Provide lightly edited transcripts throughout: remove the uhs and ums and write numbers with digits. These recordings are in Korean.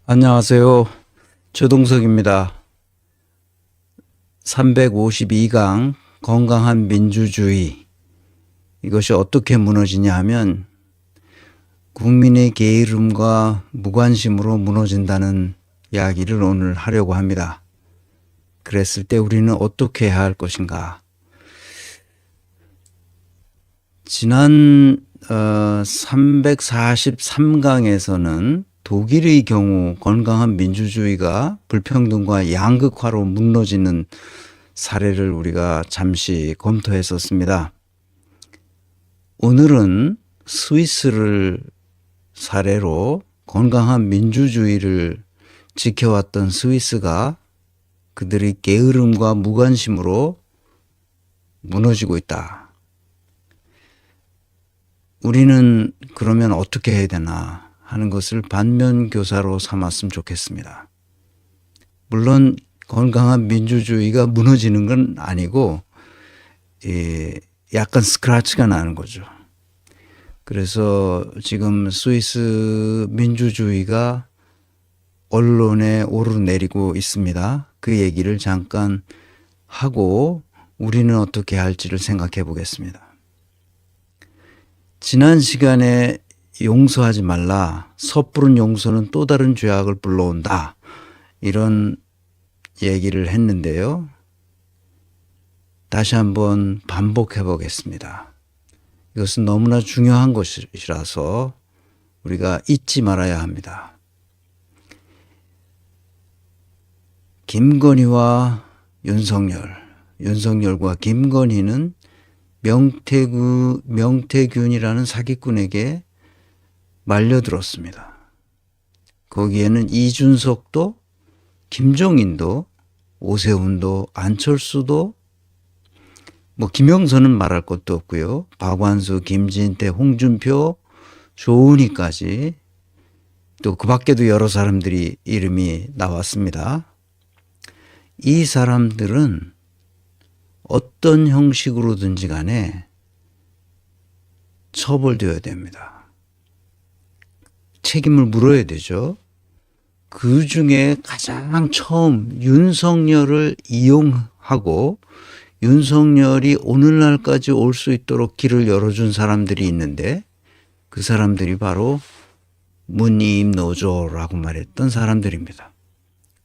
안녕하세요. 조동석입니다. 352강 건강한 민주주의, 이것이 어떻게 무너지냐 하면 국민의 게으름과 무관심으로 무너진다는 이야기를 오늘 하려고 합니다. 그랬을 때 우리는 어떻게 해야 할 것인가? 지난 343강에서는 독일의 경우 건강한 민주주의가 불평등과 양극화로 무너지는 사례를 우리가 잠시 검토했었습니다. 오늘은 스위스를 사례로 건강한 민주주의를 지켜왔던 스위스가 그들의 게으름과 무관심으로 무너지고 있다. 우리는 그러면 어떻게 해야 되나 하는 것을 반면교사로 삼았으면 좋겠습니다. 물론 건강한 민주주의가 무너지는 건 아니고 약간 스크래치가 나는 거죠. 그래서 지금 스위스 민주주의가 언론에 오르내리고 있습니다. 그 얘기를 잠깐 하고 우리는 어떻게 할지를 생각해 보겠습니다. 지난 시간에 용서하지 말라, 섣부른 용서는 또 다른 죄악을 불러온다, 이런 얘기를 했는데요. 다시 한번 반복해 보겠습니다. 이것은 너무나 중요한 것이라서 우리가 잊지 말아야 합니다. 김건희와 윤석열과 김건희는 명태균이라는 사기꾼에게 말려들었습니다. 거기에는 이준석도, 김종인도, 오세훈도, 안철수도, 김영선은 말할 것도 없고요. 박완수, 김진태, 홍준표, 조은희까지, 또 그 밖에도 여러 사람들이 이름이 나왔습니다. 이 사람들은 어떤 형식으로든지 간에 처벌되어야 됩니다. 책임을 물어야 되죠. 그 중에 가장 처음 윤석열을 이용하고 윤석열이 오늘날까지 올 수 있도록 길을 열어준 사람들이 있는데, 그 사람들이 바로 문임 노조라고 말했던 사람들입니다.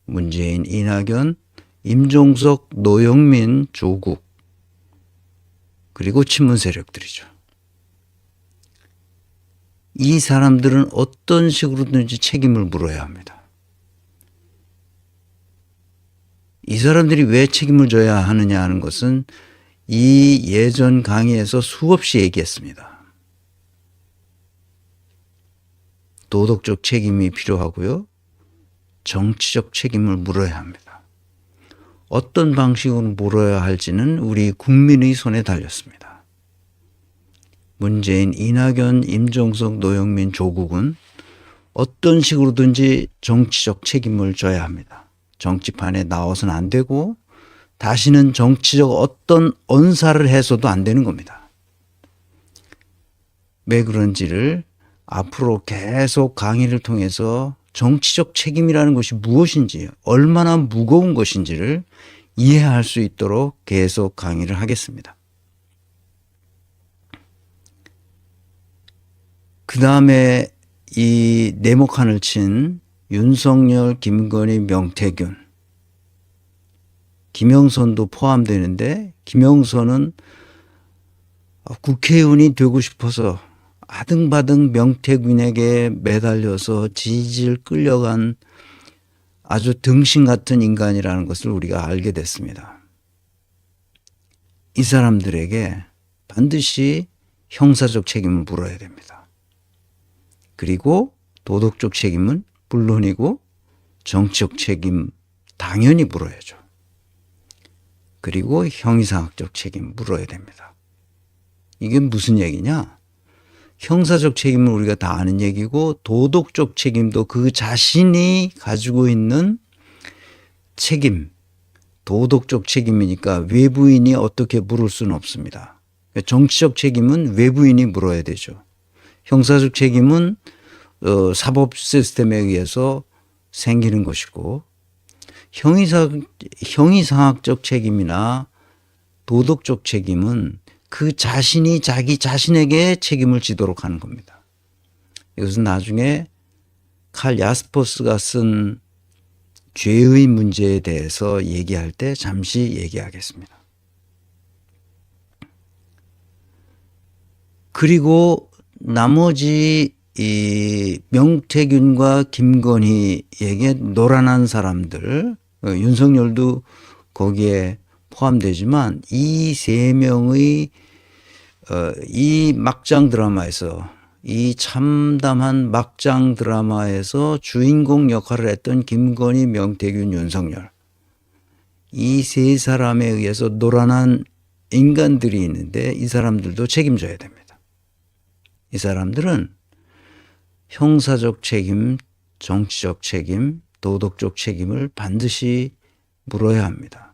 문재인, 이낙연, 임종석, 노영민, 조국, 그리고 친문 세력들이죠. 이 사람들은 어떤 식으로든지 책임을 물어야 합니다. 이 사람들이 왜 책임을 져야 하느냐 하는 것은 이 예전 강의에서 수없이 얘기했습니다. 도덕적 책임이 필요하고요. 정치적 책임을 물어야 합니다. 어떤 방식으로 물어야 할지는 우리 국민의 손에 달렸습니다. 문재인, 이낙연, 임종석, 노영민, 조국은 어떤 식으로든지 정치적 책임을 져야 합니다. 정치판에 나와서는 안 되고 다시는 정치적 어떤 언사를 해서도 안 되는 겁니다. 왜 그런지를 앞으로 계속 강의를 통해서 정치적 책임이라는 것이 무엇인지, 얼마나 무거운 것인지를 이해할 수 있도록 계속 강의를 하겠습니다. 그 다음에 이 네모칸을 친 윤석열, 김건희, 명태균, 김영선도 포함되는데, 김영선은 국회의원이 되고 싶어서 아등바등 명태균에게 매달려서 질질 끌려간 아주 등신 같은 인간이라는 것을 우리가 알게 됐습니다. 이 사람들에게 반드시 형사적 책임을 물어야 됩니다. 그리고 도덕적 책임은 물론이고 정치적 책임 당연히 물어야죠. 그리고 형사학적 책임 물어야 됩니다. 이게 무슨 얘기냐? 형사적 책임은 우리가 다 아는 얘기고, 도덕적 책임도 그 자신이 가지고 있는 책임, 도덕적 책임이니까 외부인이 어떻게 물을 수는 없습니다. 정치적 책임은 외부인이 물어야 되죠. 형사적 책임은 사법 시스템에 의해서 생기는 것이고 형이상학적 책임이나 도덕적 책임은 그 자신이 자기 자신에게 책임을 지도록 하는 겁니다. 이것은 나중에 칼 야스퍼스가 쓴 죄의 문제에 대해서 얘기할 때 잠시 얘기하겠습니다. 그리고 나머지 이 명태균과 김건희에게 노란한 사람들, 윤석열도 거기에 포함되지만 이 세 명의 이 막장 드라마에서, 이 참담한 막장 드라마에서 주인공 역할을 했던 김건희, 명태균, 윤석열, 이 세 사람에 의해서 노란한 인간들이 있는데 이 사람들도 책임져야 됩니다. 이 사람들은 형사적 책임, 정치적 책임, 도덕적 책임을 반드시 물어야 합니다.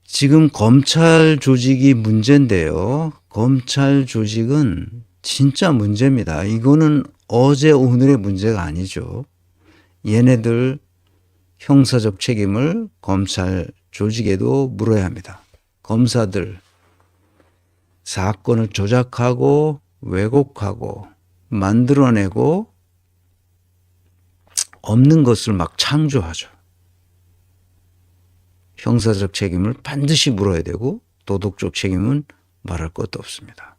지금 검찰 조직이 문제인데요. 검찰 조직은 진짜 문제입니다. 이거는 어제 오늘의 문제가 아니죠. 얘네들 형사적 책임을 검찰 조직에도 물어야 합니다. 검사들 사건을 조작하고 왜곡하고 만들어내고 없는 것을 막 창조하죠. 형사적 책임을 반드시 물어야 되고 도덕적 책임은 말할 것도 없습니다.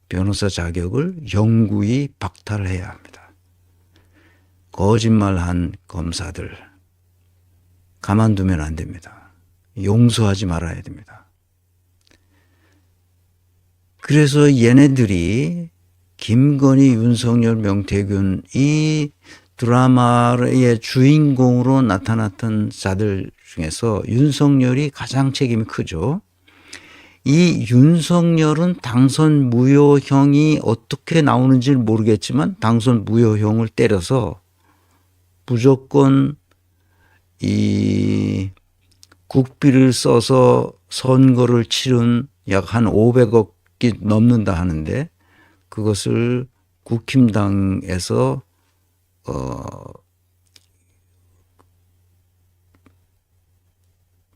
변호사 자격을 영구히 박탈해야 합니다. 거짓말한 검사들 가만두면 안 됩니다. 용서하지 말아야 됩니다. 그래서 얘네들이 김건희, 윤석열, 명태균 이 드라마의 주인공으로 나타났던 자들 중에서 윤석열이 가장 책임이 크죠. 이 윤석열은 당선 무효형이 어떻게 나오는지를 모르겠지만 당선 무효형을 때려서 무조건 이 국비를 써서 선거를 치른 약 한 500억이 넘는다 하는데 그것을 국힘당에서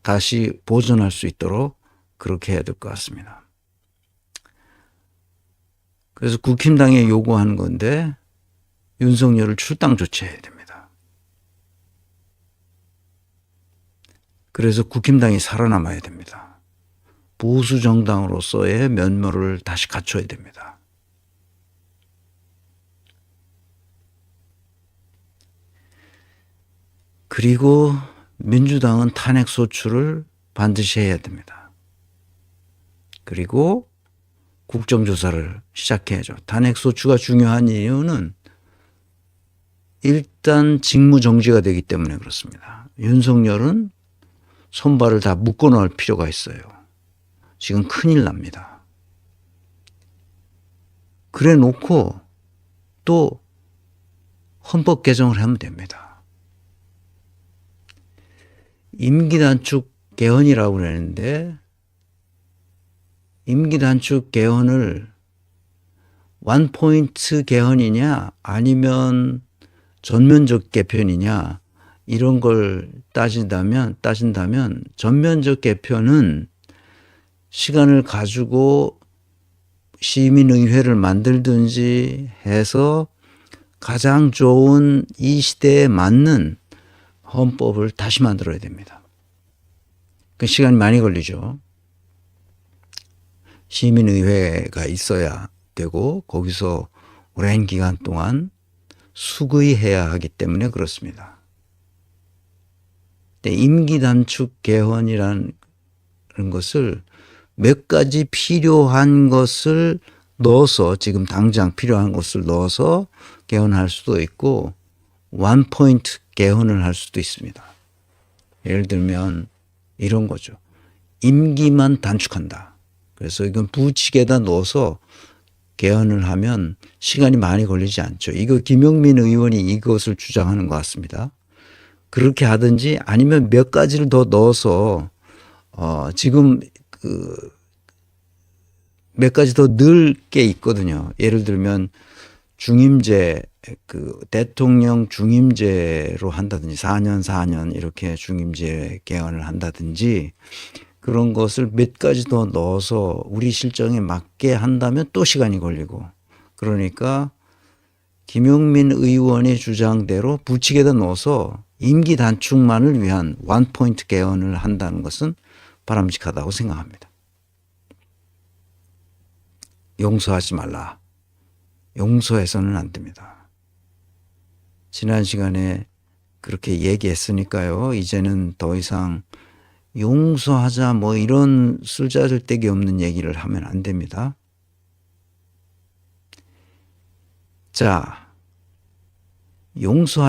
다시 보존할 수 있도록 그렇게 해야 될 것 같습니다. 그래서 국힘당에 요구하는 건데 윤석열을 출당 조치해야 됩니다. 그래서 국힘당이 살아남아야 됩니다. 보수 정당으로서의 면모를 다시 갖춰야 됩니다. 그리고 민주당은 탄핵 소추를 반드시 해야 됩니다. 그리고 국정조사를 시작해야죠. 탄핵 소추가 중요한 이유는 일단 직무정지가 되기 때문에 그렇습니다. 윤석열은 손발을 다 묶어놓을 필요가 있어요. 지금 큰일 납니다. 그래 놓고 또 헌법 개정을 하면 됩니다. 임기 단축 개헌이라고 그러는데 임기 단축 개헌을 원포인트 개헌이냐 아니면 전면적 개편이냐 이런 걸 따진다면 전면적 개편은 시간을 가지고 시민의회를 만들든지 해서 가장 좋은 이 시대에 맞는 헌법을 다시 만들어야 됩니다. 그 시간이 많이 걸리죠. 시민의회가 있어야 되고 거기서 오랜 기간 동안 수거해야 하기 때문에 그렇습니다. 임기 단축 개헌이라는 것을 몇 가지 필요한 것을 넣어서 지금 당장 필요한 것을 넣어서 개헌할 수도 있고 원포인트 개헌을 할 수도 있습니다. 예를 들면 이런 거죠. 임기만 단축한다. 그래서 이건 부칙에다 넣어서 개헌을 하면 시간이 많이 걸리지 않죠. 이거 김용민 의원이 이것을 주장하는 것 같습니다. 그렇게 하든지 아니면 몇 가지를 더 넣어서 지금 몇 가지 더 넣을 게 있거든요. 예를 들면 중임제 그 대통령 중임제로 한다든지 4년 4년 이렇게 중임제 개헌을 한다든지 그런 것을 몇 가지 더 넣어서 우리 실정에 맞게 한다면 또 시간이 걸리고, 그러니까 김용민 의원의 주장대로 부칙에다 넣어서 임기 단축만을 위한 원포인트 개헌을 한다는 것은 바람직하다고 생각합니다. 용서하지 말라. 용서해서는 안 됩니다. 지난 시간에 그렇게 얘기했으니까요. 이제는 더 이상 용서하자 뭐 이런 쓸데기 없는 얘기를 하면 안 됩니다. 자, 용서